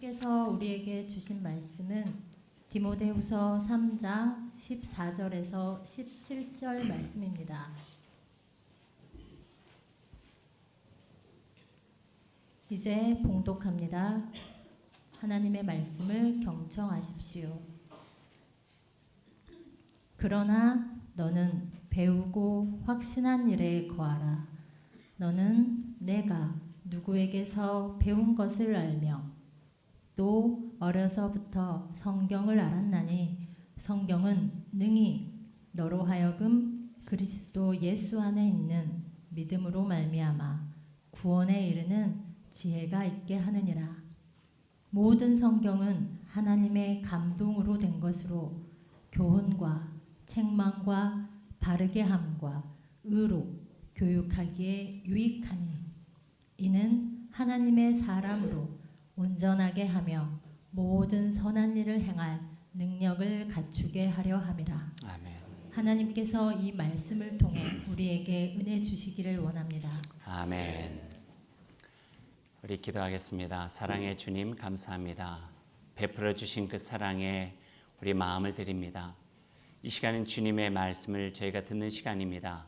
하나님께서 우리에게 주신 말씀은 디모데후서 3장 14절에서 17절 말씀입니다. 이제 봉독합니다. 하나님의 말씀을 경청하십시오. 그러나 너는 배우고 확신한 일에 거하라. 너는 내가 누구에게서 배운 것을 알며 또 어려서부터 성경을 알았나니 성경은 능히 너로 하여금 그리스도 예수 안에 있는 믿음으로 말미암아 구원에 이르는 지혜가 있게 하느니라. 모든 성경은 하나님의 감동으로 된 것으로 교훈과 책망과 바르게 함과 의로 교육하기에 유익하니 이는 하나님의 사람으로 온전하게 하며 모든 선한 일을 행할 능력을 갖추게 하려 함이라. 아멘. 하나님께서 이 말씀을 통해 우리에게 은혜 주시기를 원합니다. 아멘. 우리 기도하겠습니다. 사랑의 주님 감사합니다. 베풀어 주신 그 사랑에 우리 마음을 드립니다. 이 시간은 주님의 말씀을 저희가 듣는 시간입니다.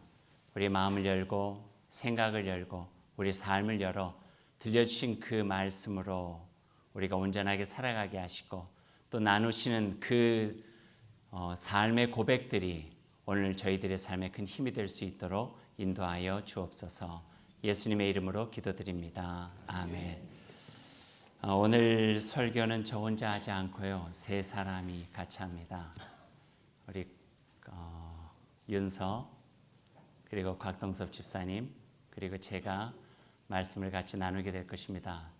우리 마음을 열고 생각을 열고 우리 삶을 열어 들려주신 그 말씀으로 우리가 온전하게 살아가게 하시고 또 나누시는 그 삶의 고백들이 오늘 저희들의 삶에 큰 힘이 될 수 있도록 인도하여 주옵소서. 예수님의 이름으로 기도드립니다. 아멘. 오늘 설교는 저 혼자 하지 않고요. 세 사람이 같이 합니다. 우리 윤서 그리고 곽동섭 집사님 그리고 제가 말씀을 같이 나누게 될 것입니다.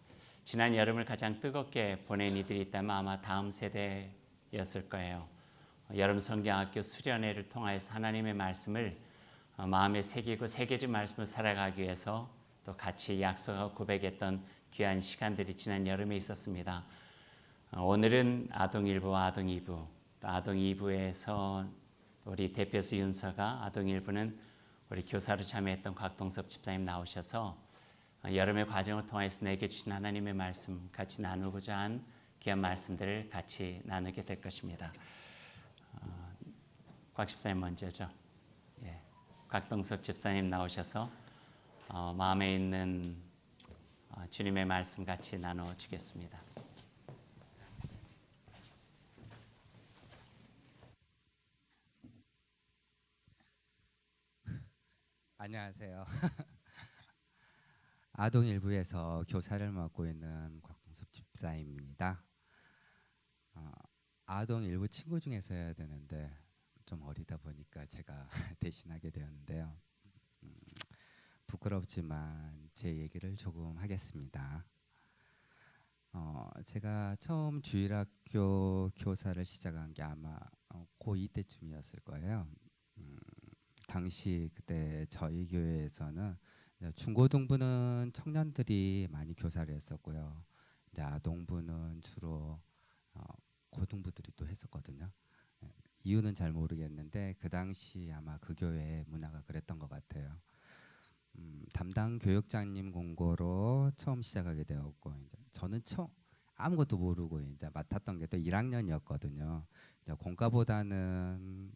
지난 여름을 가장 뜨겁게 보낸 이들이 있다면 아마 다음 세대였을 거예요. 여름 성경학교 수련회를 통하여서 하나님의 말씀을 마음에 새기고 새겨진 말씀을 살아가기 위해서 또 같이 약속하고 고백했던 귀한 시간들이 지난 여름에 있었습니다. 오늘은 아동 1부와 아동 2부, 또 아동 2부에서 우리 대표수 윤서가, 아동 1부는 우리 교사로 참여했던 곽동섭 집사님 나오셔서 여름의 과정을 통해서 내게 주신 하나님의 말씀 같이 나누고자 한 귀한 말씀들을 같이 나누게 될 것입니다. 곽 집사님 먼저죠. 예. 곽동석 집사님 나오셔서 마음에 있는 주님의 말씀 같이 나눠주겠습니다. 안녕하세요. 아동 일부에서 교사를 맡고 있는 곽동섭 집사입니다. 아동 일부 친구 중에서 해야 되는데 좀 어리다 보니까 제가 대신하게 되었는데요. 부끄럽지만 제 얘기를 조금 하겠습니다. 제가 처음 주일학교 교사를 시작한 게 아마 고2 때쯤이었을 거예요. 당시 그때 저희 교회에서는 중고등부는 청년들이 많이 교사를 했었고요. 이제 아동부는 주로 고등부들이 또 했었거든요. 이유는 잘 모르겠는데 그 당시 아마 그 교회의 문화가 그랬던 것 같아요. 담당 교육장님 공고로 처음 시작하게 되었고 이제 저는 아무것도 모르고 이제 맡았던 게 또 1학년이었거든요. 이제 공과보다는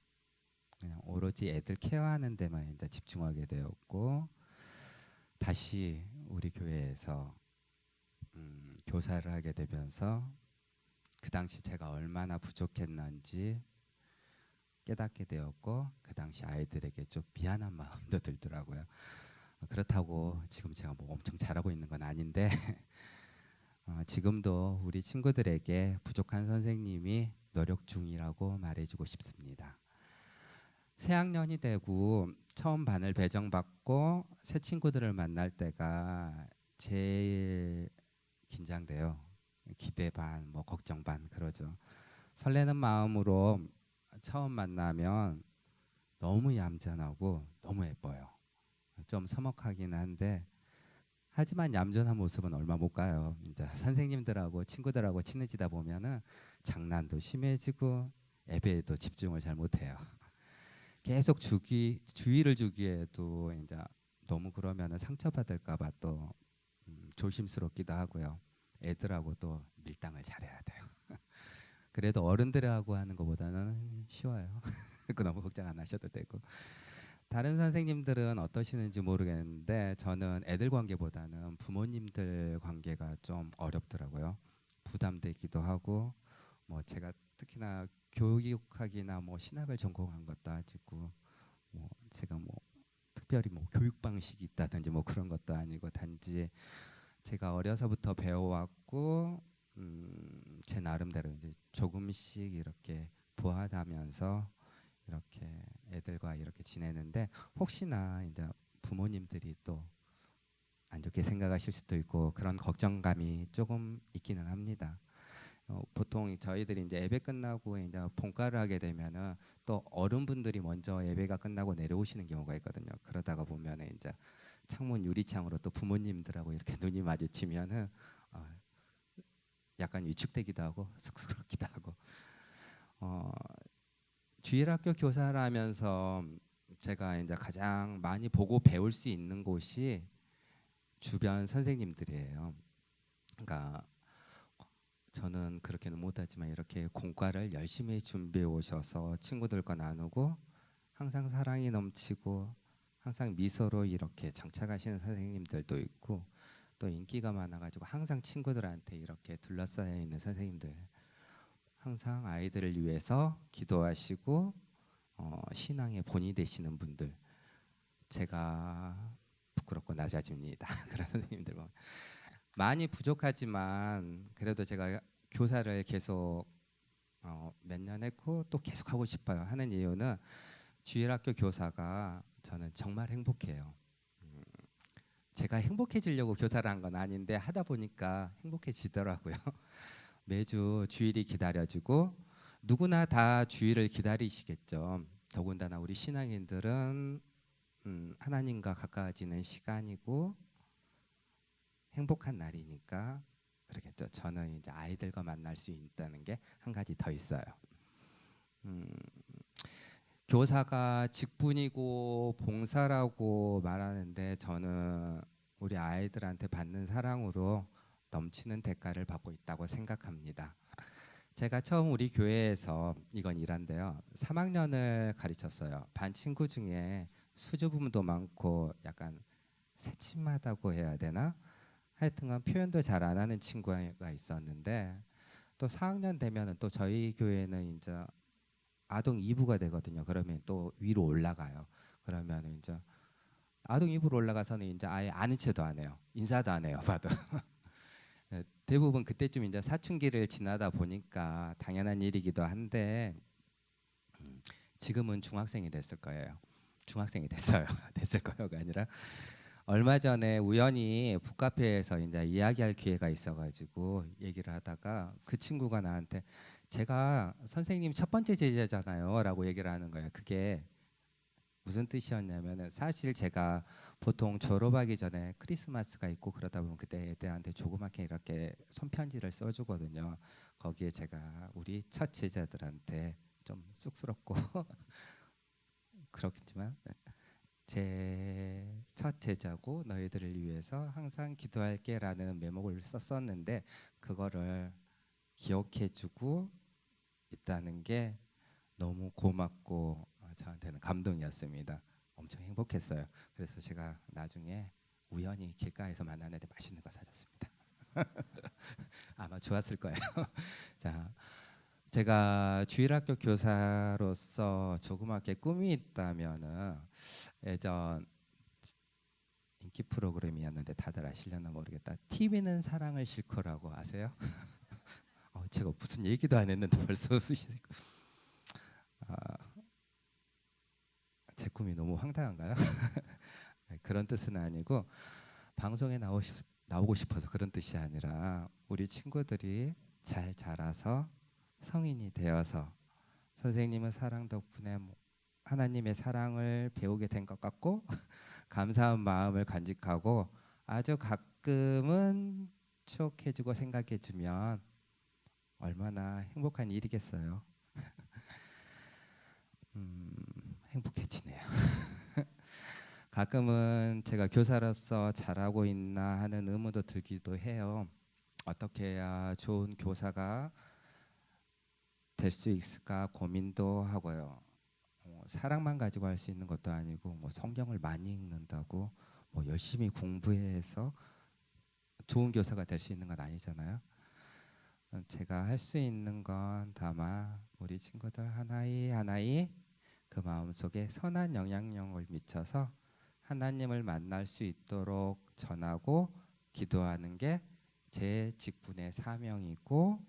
그냥 오로지 애들 케어하는 데만 이제 집중하게 되었고 다시 우리 교회에서 교사를 하게 되면서 그 당시 제가 얼마나 부족했는지 깨닫게 되었고 그 당시 아이들에게 좀 미안한 마음도 들더라고요. 그렇다고 지금 제가 뭐 엄청 잘하고 있는 건 아닌데 지금도 우리 친구들에게 부족한 선생님이 노력 중이라고 말해주고 싶습니다. 새 학년이 되고 처음 반을 배정받고 새 친구들을 만날 때가 제일 긴장돼요. 기대 반, 뭐 걱정 반 그러죠. 설레는 마음으로 처음 만나면 너무 얌전하고 너무 예뻐요. 좀 서먹하긴 한데 하지만 얌전한 모습은 얼마 못 가요. 이제 선생님들하고 친구들하고 친해지다 보면은 장난도 심해지고 예배에도 집중을 잘 못해요. 계속 주의를 주기에도 이제 너무 그러면은 상처받을까봐 또 조심스럽기도 하고요. 애들하고 또 밀당을 잘해야 돼요. 그래도 어른들하고 하는 것보다는 쉬워요. 그 너무 걱정 안 하셔도 되고. 다른 선생님들은 어떠시는지 모르겠는데 저는 애들 관계보다는 부모님들 관계가 좀 어렵더라고요. 부담되기도 하고 뭐 제가 특히나 교육학이나 뭐 신학을 전공한 것도 아니고 뭐 제가 뭐 특별히 뭐 교육 방식이 있다든지 뭐 그런 것도 아니고 단지 제가 어려서부터 배워왔고 제 나름대로 이제 조금씩 이렇게 부화하면서 이렇게 애들과 이렇게 지내는데 혹시나 이제 부모님들이 또 안 좋게 생각하실 수도 있고 그런 걱정감이 조금 있기는 합니다. 보통 저희들이 이제 예배 끝나고 이제 본가를 하게 되면은 또 어른분들이 먼저 예배가 끝나고 내려오시는 경우가 있거든요. 그러다가 보면은 이제 창문 유리창으로 또 부모님들하고 이렇게 눈이 마주치면은 약간 위축되기도 하고 쑥스럽기도 하고 주일학교 교사를 하면서 제가 이제 가장 많이 보고 배울 수 있는 곳이 주변 선생님들이에요. 그러니까 저는 그렇게는 못하지만 이렇게 공과를 열심히 준비해 오셔서 친구들과 나누고 항상 사랑이 넘치고 항상 미소로 이렇게 장착하시는 선생님들도 있고 또 인기가 많아가지고 항상 친구들한테 이렇게 둘러싸여 있는 선생님들, 항상 아이들을 위해서 기도하시고 신앙의 본이 되시는 분들, 제가 부끄럽고 낮아집니다. 그런 선생님들 보면 많이 부족하지만 그래도 제가 교사를 계속 몇 년 했고 또 계속 하고 싶어요 하는 이유는 주일학교 교사가 저는 정말 행복해요. 제가 행복해지려고 교사를 한 건 아닌데 하다 보니까 행복해지더라고요. 매주 주일이 기다려지고 누구나 다 주일을 기다리시겠죠. 더군다나 우리 신앙인들은 하나님과 가까워지는 시간이고 행복한 날이니까 그러겠죠. 저는 이제 아이들과 만날 수 있다는 게 한 가지 더 있어요. 교사가 직분이고 봉사라고 말하는데 저는 우리 아이들한테 받는 사랑으로 넘치는 대가를 받고 있다고 생각합니다. 제가 처음 우리 교회에서 이건 일한데요. 3학년을 가르쳤어요. 반 친구 중에 수줍음도 많고 약간 새침하다고 해야 되나? 하여튼간 표현도 잘 안 하는 친구가 있었는데 또 4학년 되면은 또 저희 교회는 이제 아동 2부가 되거든요. 그러면 또 위로 올라가요. 그러면 이제 아동 2부로 올라가서는 이제 아예 아는 체도 안 해요. 인사도 안 해요. 봐도. 대부분 그때쯤 이제 사춘기를 지나다 보니까 당연한 일이기도 한데 지금은 중학생이 됐을 거예요. 중학생이 됐어요. 됐을 거요가 아니라 얼마 전에 우연히 북카페에서 이제 이야기할 기회가 있어가지고 얘기를 하다가 그 친구가 나한테 제가 선생님 첫 번째 제자잖아요라고 얘기를 하는 거예요. 그게 무슨 뜻이었냐면은 사실 제가 보통 졸업하기 전에 크리스마스가 있고 그러다 보면 그때 애들한테 조그맣게 이렇게 손편지를 써주거든요. 거기에 제가 우리 첫 제자들한테 좀 쑥스럽고 그렇겠지만 제 첫 제자고 너희들을 위해서 항상 기도할게라는 메모를 썼었는데 그거를 기억해주고 있다는 게 너무 고맙고 저한테는 감동이었습니다. 엄청 행복했어요. 그래서 제가 나중에 우연히 길가에서 만났는데 맛있는 거 사줬습니다. 아마 좋았을 거예요. 자, 제가 주일학교 교사로서 조그맣게 꿈이 있다면은 예전 인기 프로그램이었는데 다들 아시려나 모르겠다. TV는 사랑을 싣고라고 아세요? 제가 무슨 얘기도 안 했는데 벌써 웃으시고. 제 꿈이 너무 황당한가요? 그런 뜻은 아니고 방송에 나오고 싶어서 그런 뜻이 아니라 우리 친구들이 잘 자라서 성인이 되어서 선생님의 사랑 덕분에 하나님의 사랑을 배우게 된 것 같고 감사한 마음을 간직하고 아주 가끔은 추억해주고 생각해주면 얼마나 행복한 일이겠어요. 행복해지네요. 가끔은 제가 교사로서 잘하고 있나 하는 의문도 들기도 해요. 어떻게 해야 좋은 교사가 될 수 있을까 고민도 하고요. 사랑만 가지고 할 수 있는 것도 아니고 뭐 성경을 많이 읽는다고 뭐 열심히 공부해서 좋은 교사가 될 수 있는 건 아니잖아요. 제가 할 수 있는 건 다만 우리 친구들 하나이 하나이 그 마음속에 선한 영향력을 미쳐서 하나님을 만날 수 있도록 전하고 기도하는 게 제 직분의 사명이고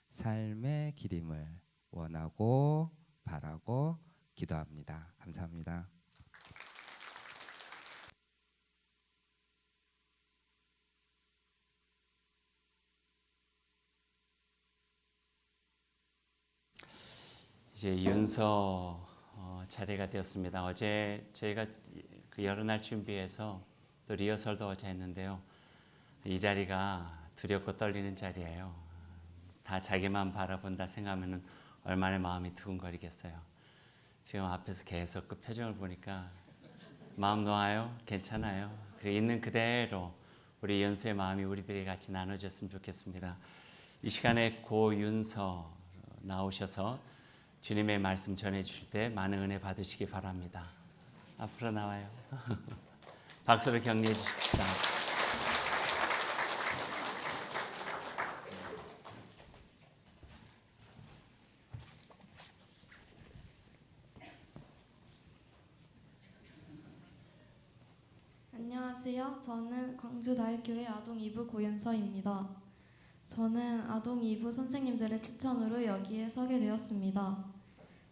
삶의 기림을 원하고 바라고 기도합니다. 감사합니다. 이제 윤서 차례가 되었습니다. 어제 저희가 그 여러 날 준비해서 또 리허설도 어제 했는데요. 이 자리가 두렵고 떨리는 자리예요. 다 자기만 바라본다 생각하면 얼마나 마음이 두근거리겠어요. 지금 앞에서 계속 그 표정을 보니까 마음 놓아요? 괜찮아요? 그래, 있는 그대로 우리 연수의 마음이 우리들이 같이 나눠졌으면 좋겠습니다. 이 시간에 고윤서 나오셔서 주님의 말씀 전해주실 때 많은 은혜 받으시기 바랍니다. 앞으로 나와요. 박수로 격려해 주십시다. 안녕하세요. 저는 광주다일교회 아동 2부 고윤서입니다. 저는 아동 2부 선생님들의 추천으로 여기에 서게 되었습니다.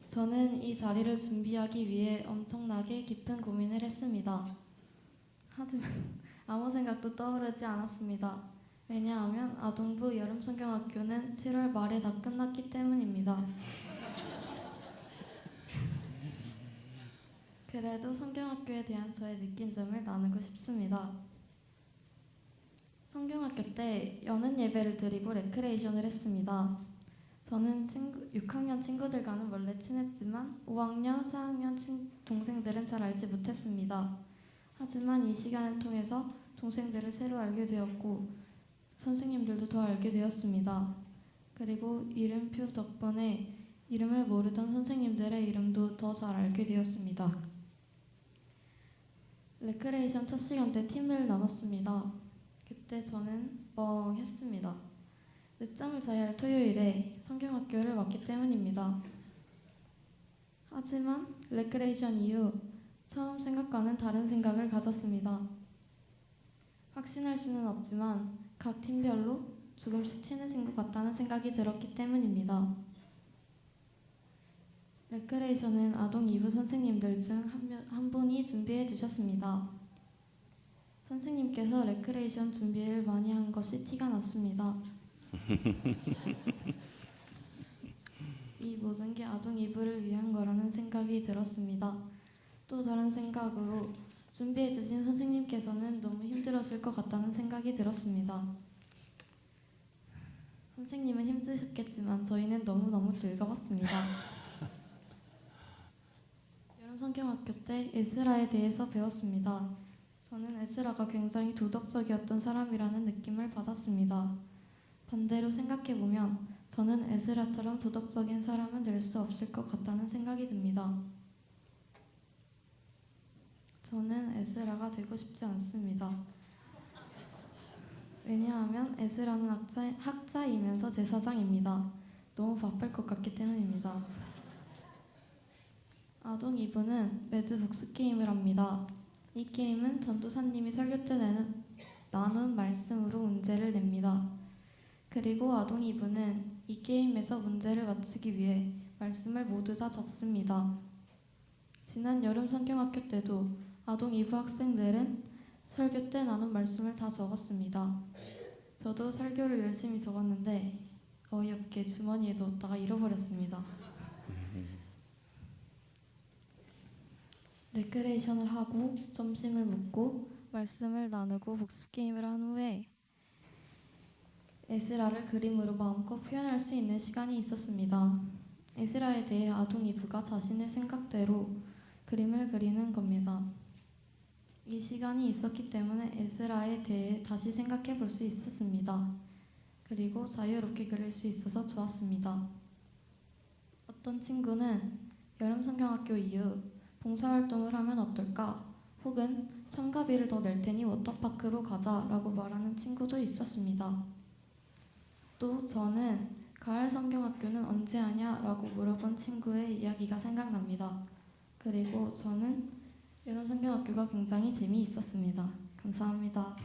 저는 이 자리를 준비하기 위해 엄청나게 깊은 고민을 했습니다. 하지만 아무 생각도 떠오르지 않았습니다. 왜냐하면 아동부 여름성경학교는 7월 말에 다 끝났기 때문입니다. 그래도 성경학교에 대한 저의 느낀 점을 나누고 싶습니다. 성경학교 때 여는 예배를 드리고 레크레이션을 했습니다. 저는 6학년 친구들과는 원래 친했지만 5학년, 4학년 동생들은 잘 알지 못했습니다. 하지만 이 시간을 통해서 동생들을 새로 알게 되었고 선생님들도 더 알게 되었습니다. 그리고 이름표 덕분에 이름을 모르던 선생님들의 이름도 더 잘 알게 되었습니다. 레크레이션 첫 시간 때 팀을 나눴습니다. 그때 저는 멍했습니다. 늦잠을 자야 할 토요일에 성경학교를 왔기 때문입니다. 하지만 레크레이션 이후 처음 생각과는 다른 생각을 가졌습니다. 확신할 수는 없지만 각 팀별로 조금씩 친해진 것 같다는 생각이 들었기 때문입니다. 레크레이션은 아동 2부 선생님들 중 한 분이 준비해 주셨습니다. 선생님께서 레크레이션 준비를 많이 한 것이 티가 났습니다. 이 모든 게 아동 2부를 위한 거라는 생각이 들었습니다. 또 다른 생각으로 준비해 주신 선생님께서는 너무 힘들었을 것 같다는 생각이 들었습니다. 선생님은 힘드셨겠지만 저희는 너무너무 즐거웠습니다. 성경학교 때 에스라에 대해서 배웠습니다. 저는 에스라가 굉장히 도덕적이었던 사람이라는 느낌을 받았습니다. 반대로 생각해보면 저는 에스라처럼 도덕적인 사람은 될 수 없을 것 같다는 생각이 듭니다. 저는 에스라가 되고 싶지 않습니다. 왜냐하면 에스라는 학자이면서 제사장입니다. 너무 바쁠 것 같기 때문입니다. 아동 2부는 매주 복습 게임을 합니다. 이 게임은 전도사님이 설교 때 나눈 말씀으로 문제를 냅니다. 그리고 아동 2부는 이 게임에서 문제를 맞추기 위해 말씀을 모두 다 적습니다. 지난 여름 성경학교 때도 아동 2부 학생들은 설교 때 나눈 말씀을 다 적었습니다. 저도 설교를 열심히 적었는데 어이없게 주머니에 넣었다가 잃어버렸습니다. 레크레이션을 하고 점심을 먹고 말씀을 나누고 복습 게임을 한 후에 에스라를 그림으로 마음껏 표현할 수 있는 시간이 있었습니다. 에스라에 대해 아동 2부가 자신의 생각대로 그림을 그리는 겁니다. 이 시간이 있었기 때문에 에스라에 대해 다시 생각해 볼 수 있었습니다. 그리고 자유롭게 그릴 수 있어서 좋았습니다. 어떤 친구는 여름 성경학교 이후 봉사활동을 하면 어떨까? 혹은 참가비를 더 낼 테니 워터파크로 가자라고 말하는 친구도 있었습니다. 또 저는 가을 성경학교는 언제 하냐라고 물어본 친구의 이야기가 생각납니다. 그리고 저는 여름 성경학교가 굉장히 재미있었습니다. 감사합니다.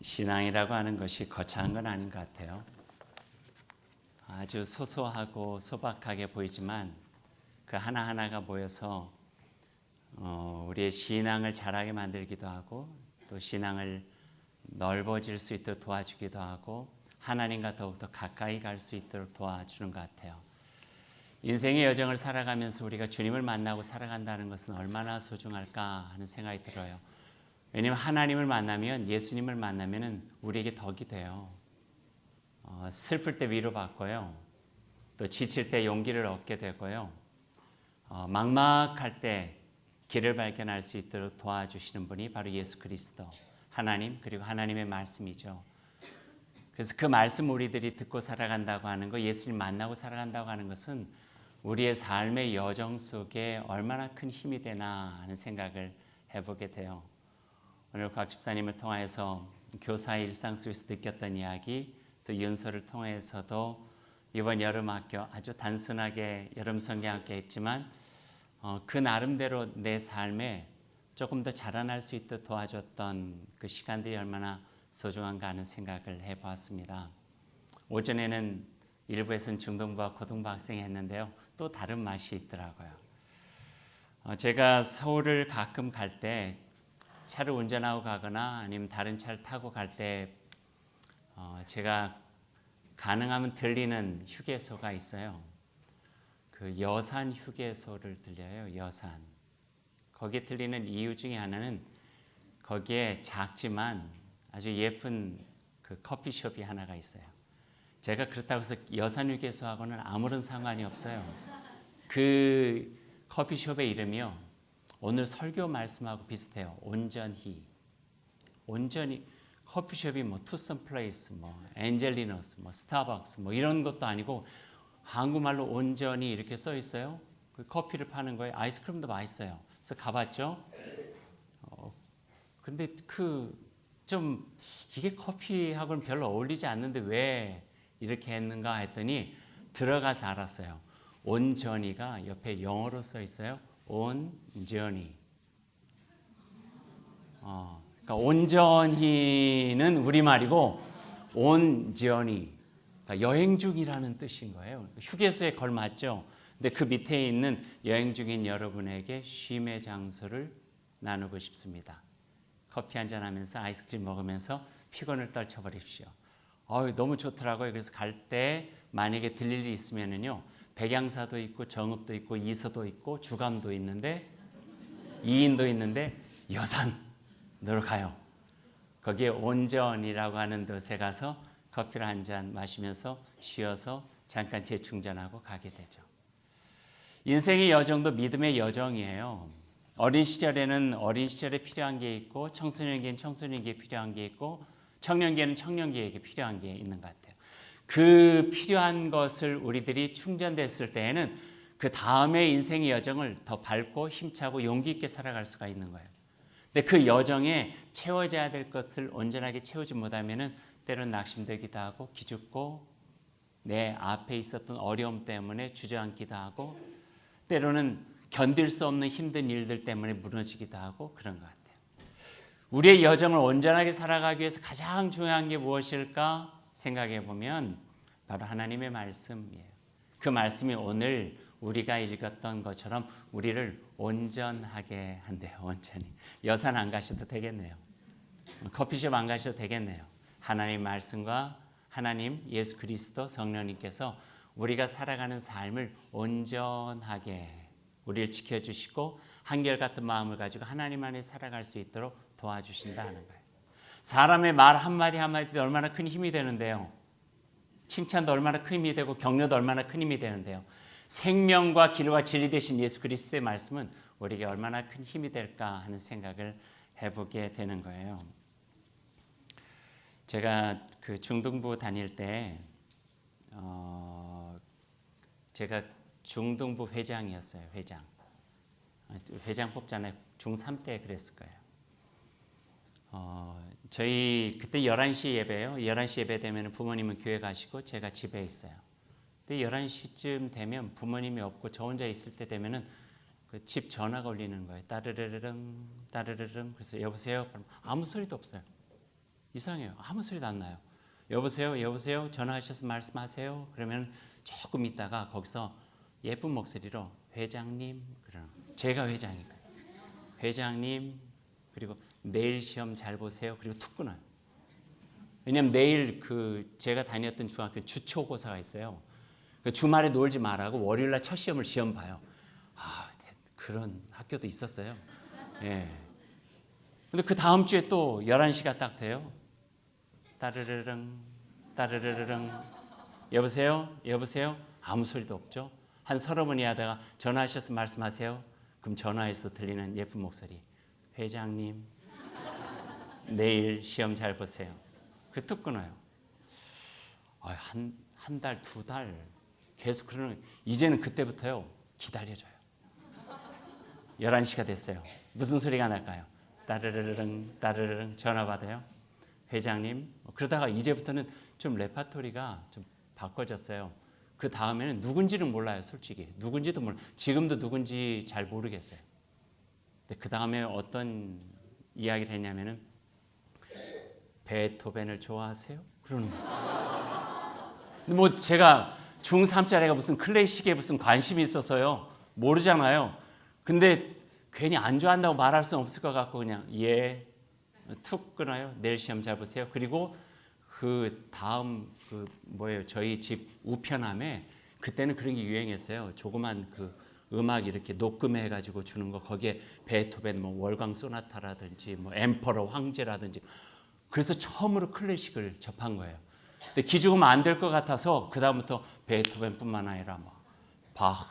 신앙이라고 하는 것이 거창한 건 아닌 것 같아요. 아주 소소하고 소박하게 보이지만 그 하나하나가 모여서 우리의 신앙을 자라게 만들기도 하고 또 신앙을 넓어질 수 있도록 도와주기도 하고 하나님과 더욱더 가까이 갈 수 있도록 도와주는 것 같아요. 인생의 여정을 살아가면서 우리가 주님을 만나고 살아간다는 것은 얼마나 소중할까 하는 생각이 들어요. 왜냐하면 하나님을 만나면, 예수님을 만나면 우리에게 덕이 돼요. 슬플 때 위로받고요. 또 지칠 때 용기를 얻게 되고요. 막막할 때 길을 발견할 수 있도록 도와주시는 분이 바로 예수 그리스도, 하나님, 그리고 하나님의 말씀이죠. 그래서 그 말씀 우리들이 듣고 살아간다고 하는 거, 예수님 만나고 살아간다고 하는 것은 우리의 삶의 여정 속에 얼마나 큰 힘이 되나 하는 생각을 해보게 돼요. 오늘 곽 집사님을 통해서 교사의 일상 속에서 느꼈던 이야기, 또 윤서를 통해서도 이번 여름학교 아주 단순하게 여름 성경학교 했지만 그 나름대로 내 삶에 조금 더 자라날 수 있도록 도와줬던 그 시간들이 얼마나 소중한가 하는 생각을 해보았습니다. 오전에는 일부에서는 중등부와 고등부 학생이 했는데요. 또 다른 맛이 있더라고요. 제가 서울을 가끔 갈 때 차를 운전하고 가거나 아니면 다른 차를 타고 갈 때 제가 가능하면 들리는 휴게소가 있어요. 그 여산 휴게소를 들려요. 여산. 거기에 들리는 이유 중에 하나는 거기에 작지만 아주 예쁜 그 커피숍이 하나가 있어요. 제가 그렇다고 해서 여산 휴게소하고는 아무런 상관이 없어요. 그 커피숍의 이름이요. 오늘 설교 말씀하고 비슷해요. 온전히. 온전히 커피숍이 뭐 투썸 플레이스, 뭐 엔젤리너스, 뭐 스타벅스 뭐 이런 것도 아니고 한국말로 온전히 이렇게 써 있어요. 그 커피를 파는 거예요. 아이스크림도 맛있어요. 그래서 가봤죠. 근데 좀 이게 커피하고는 별로 어울리지 않는데 왜 이렇게 했는가 했더니 들어가서 알았어요. 온전히가 옆에 영어로 써 있어요. 온전히. 그러니까 온전히는 우리말이고 온전히 그러니까 여행 중이라는 뜻인 거예요. 휴게소에 걸맞죠. 근데 그 밑에 있는 여행 중인 여러분에게 쉼의 장소를 나누고 싶습니다. 커피 한잔 하면서 아이스크림 먹으면서 피곤을 떨쳐버립시오. 너무 좋더라고요. 그래서 갈 때 만약에 들릴 일이 있으면은요. 백양사도 있고 정읍도 있고 이서도 있고 주감도 있는데 이인도 있는데 여산으로 가요. 거기에 온전이라고 하는 곳에 가서 커피를 한 잔 마시면서 쉬어서 잠깐 재충전하고 가게 되죠. 인생의 여정도 믿음의 여정이에요. 어린 시절에는 어린 시절에 필요한 게 있고 청소년기에는 청소년기에 필요한 게 있고 청년기에는 청년기에게 필요한 게 있는 것 같아요. 그 필요한 것을 우리들이 충전됐을 때에는 그 다음의 인생의 여정을 더 밝고 힘차고 용기 있게 살아갈 수가 있는 거예요. 근데 그 여정에 채워져야 될 것을 온전하게 채우지 못하면은 때로는 낙심되기도 하고 기죽고 내 앞에 있었던 어려움 때문에 주저앉기도 하고 때로는 견딜 수 없는 힘든 일들 때문에 무너지기도 하고 그런 것 같아요. 우리의 여정을 온전하게 살아가기 위해서 가장 중요한 게 무엇일까 생각해 보면 바로 하나님의 말씀이에요. 그 말씀이 오늘 우리가 읽었던 것처럼 우리를 온전하게 한대요. 온전히. 여산 안 가셔도 되겠네요. 커피숍 안 가셔도 되겠네요. 하나님 말씀과 하나님 예수 그리스도 성령님께서 우리가 살아가는 삶을 온전하게 우리를 지켜주시고 한결같은 마음을 가지고 하나님 안에 살아갈 수 있도록 도와주신다 하는 거예요. 사람의 말 한마디 한마디도 얼마나 큰 힘이 되는데요. 칭찬도 얼마나 큰 힘이 되고 격려도 얼마나 큰 힘이 되는데요. 생명과 길과 진리 되신 예수 그리스도의 말씀은 우리에게 얼마나 큰 힘이 될까 하는 생각을 해보게 되는 거예요. 제가 그 중등부 다닐 때 제가 중등부 회장이었어요. 회장 뽑잖아요. 중3 때 그랬을 거예요. 저희 그때 11시 예배예요. 11시 예배 되면 부모님은 교회 가시고 제가 집에 있어요. 근데 11시쯤 되면 부모님이 없고 저 혼자 있을 때 되면은 그 집 전화가 울리는 거예요. 따르르르릉 따르르릉. 그래서 여보세요? 그럼 아무 소리도 없어요. 이상해요. 아무 소리도 안 나요. 여보세요? 여보세요? 전화하셔서 말씀하세요. 그러면 조금 있다가 거기서 예쁜 목소리로 회장님 그러는 거예요. 제가 회장이니까. 회장님 그리고 내일 시험 잘 보세요. 그리고 툭 끊어요. 왜냐면 내일 그 제가 다녔던 중학교 주초고사가 있어요. 그 주말에 놀지 말라고 월요일 날 첫 시험 봐요. 그런 학교도 있었어요. 예. 근데 그 다음 주에 또 11시가 딱 돼요. 따르르릉 따르르릉 여보세요? 여보세요? 아무 소리도 없죠. 한 30분이 하다가 전화하셔서 말씀하세요. 그럼 전화해서 들리는 예쁜 목소리. 회장님 내일 시험 잘 보세요. 그 뚝 끊어요. 한 달, 2달 계속 그러는. 이제는 그때부터요 기다려줘요. 11시가 됐어요. 무슨 소리가 날까요? 따르르릉 따르르릉 전화 받아요. 회장님. 그러다가 이제부터는 좀 레파토리가 좀 바꿔졌어요. 그 다음에는 누군지는 몰라요. 솔직히 누군지도 몰라. 지금도 누군지 잘 모르겠어요. 근데 그 다음에 어떤 이야기를 했냐면은 베토벤을 좋아하세요? 그러는 거예요. 근데 뭐 제가 중3짜리가 무슨 클래식에 무슨 관심이 있어서요 모르잖아요. 근데 괜히 안 좋아한다고 말할 수는 없을 것 같고 그냥 툭 끊어요. 내일 시험 잘 보세요. 그리고 그 다음 그 뭐예요? 저희 집 우편함에 그때는 그런 게 유행했어요. 조그만 그 음악 이렇게 녹음해 가지고 주는 거. 거기에 베토벤 뭐 월광 소나타라든지 뭐 엠퍼러 황제라든지. 그래서 처음으로 클래식을 접한 거예요. 근데 기죽으면 안 될 것 같아서 그 다음부터 베토벤뿐만 아니라 뭐 바흐,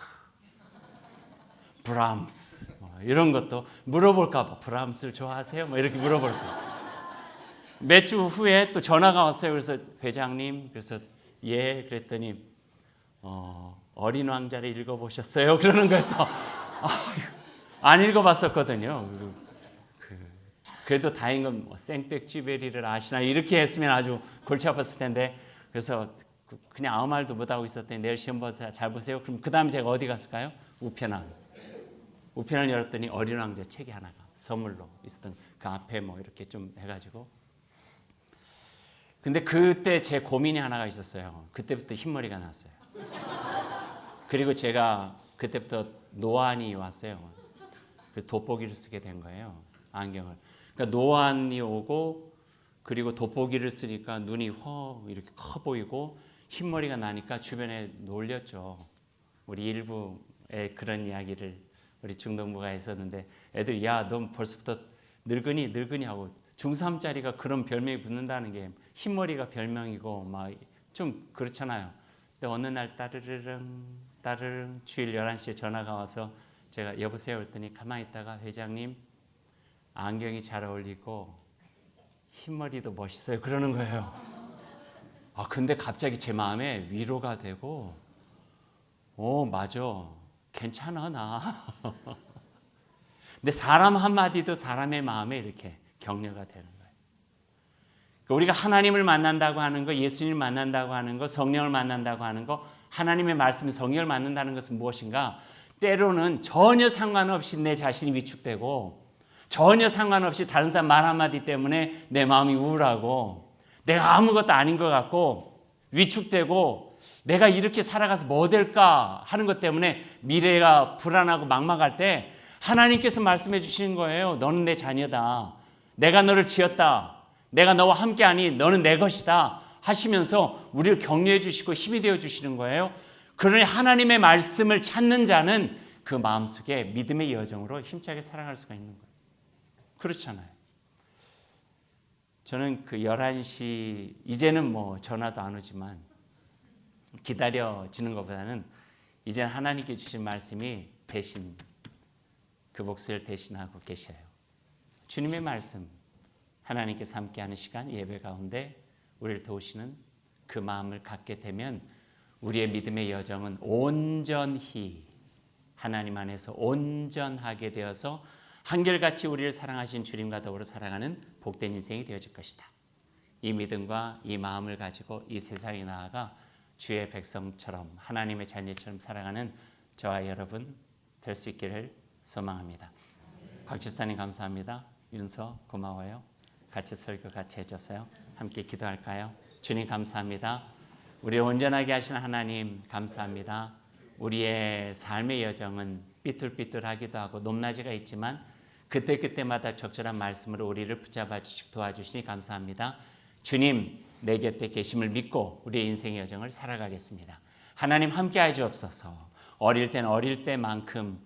브람스 이런 것도 물어볼까 봐. 브람스를 좋아하세요? 뭐 이렇게 물어볼까. 몇 주 후에 또 전화가 왔어요. 그래서 회장님, 그래서 예 그랬더니 어린 왕자를 읽어보셨어요? 그러는 거예요. 또 안 읽어봤었거든요. 그래도 다행인 건 뭐 생텍쥐베리를 아시나 이렇게 했으면 아주 골치 아팠을 텐데. 그래서 그냥 아무 말도 못하고 있었더니 내일 시험 보세요. 잘 보세요. 그럼 그 다음에 제가 어디 갔을까요? 우편을 열었더니 어린 왕자 책이 하나가 선물로 있었던 그 앞에 뭐 이렇게 좀 해가지고. 근데 그때 제 고민이 하나가 있었어요. 그때부터 흰머리가 났어요. 그리고 제가 그때부터 노안이 왔어요. 그래서 돋보기를 쓰게 된 거예요. 안경을. 그러니까 노안이 오고 그리고 돋보기를 쓰니까 눈이 이렇게 커 보이고 흰머리가 나니까 주변에 놀렸죠. 우리 일부에 그런 이야기를 우리 중동부가 했었는데 애들이 야, 넌 벌써부터 늙으니 하고. 중3짜리가 그런 별명이 붙는다는 게 흰머리가 별명이고 막 좀 그렇잖아요. 근데 어느 날 따르릉 주일 11시에 전화가 와서 제가 여보세요 했더니 가만히 있다가 회장님 안경이 잘 어울리고 흰머리도 멋있어요 그러는 거예요. 근데 갑자기 제 마음에 위로가 되고 맞아 괜찮아 나. 근데 사람 한마디도 사람의 마음에 이렇게 격려가 되는 거예요. 우리가 하나님을 만난다고 하는 거, 예수님을 만난다고 하는 거, 성령을 만난다고 하는 거, 하나님의 말씀, 성령을 만난다는 것은 무엇인가? 때로는 전혀 상관없이 내 자신이 위축되고 전혀 상관없이 다른 사람 말 한마디 때문에 내 마음이 우울하고 내가 아무것도 아닌 것 같고 위축되고 내가 이렇게 살아가서 뭐 될까 하는 것 때문에 미래가 불안하고 막막할 때 하나님께서 말씀해 주시는 거예요. 너는 내 자녀다. 내가 너를 지었다. 내가 너와 함께하니 너는 내 것이다 하시면서 우리를 격려해 주시고 힘이 되어 주시는 거예요. 그러니 하나님의 말씀을 찾는 자는 그 마음속에 믿음의 여정으로 힘차게 살아갈 수가 있는 거예요. 그렇잖아요. 저는 그 11시 이제는 뭐 전화도 안 오지만 기다려지는 것보다는 이제 하나님께 주신 말씀이 대신 그 몫을 대신하고 계셔요. 주님의 말씀 하나님께서 함께하는 시간 예배 가운데 우리를 도우시는 그 마음을 갖게 되면 우리의 믿음의 여정은 온전히 하나님 안에서 온전하게 되어서 한결같이 우리를 사랑하신 주님과 더불어 살아가는 복된 인생이 되어질 것이다. 이 믿음과 이 마음을 가지고 이 세상에 나아가 주의 백성처럼 하나님의 자녀처럼 살아가는 저와 여러분 될 수 있기를 소망합니다. 곽 집사님 감사합니다. 윤서 고마워요. 같이 설교 같이 해줘서요. 함께 기도할까요? 주님 감사합니다. 우리를 온전하게 하신 하나님 감사합니다. 우리의 삶의 여정은 삐뚤삐뚤하기도 하고 높낮이가 있지만 그때그때마다 적절한 말씀으로 우리를 붙잡아 주시고 도와주시니 감사합니다. 주님 내 곁에 계심을 믿고 우리의 인생의 여정을 살아가겠습니다. 하나님 함께하여 주옵소서. 어릴 땐 어릴 때만큼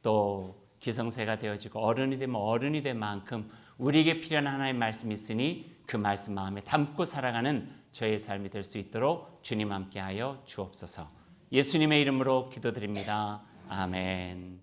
또 기성세가 되어지고 어른이 되면 어른이 된 만큼 우리에게 필요한 하나님의 말씀이 있으니 그 말씀 마음에 담고 살아가는 저의 삶이 될 수 있도록 주님 함께하여 주옵소서. 예수님의 이름으로 기도드립니다. 아멘.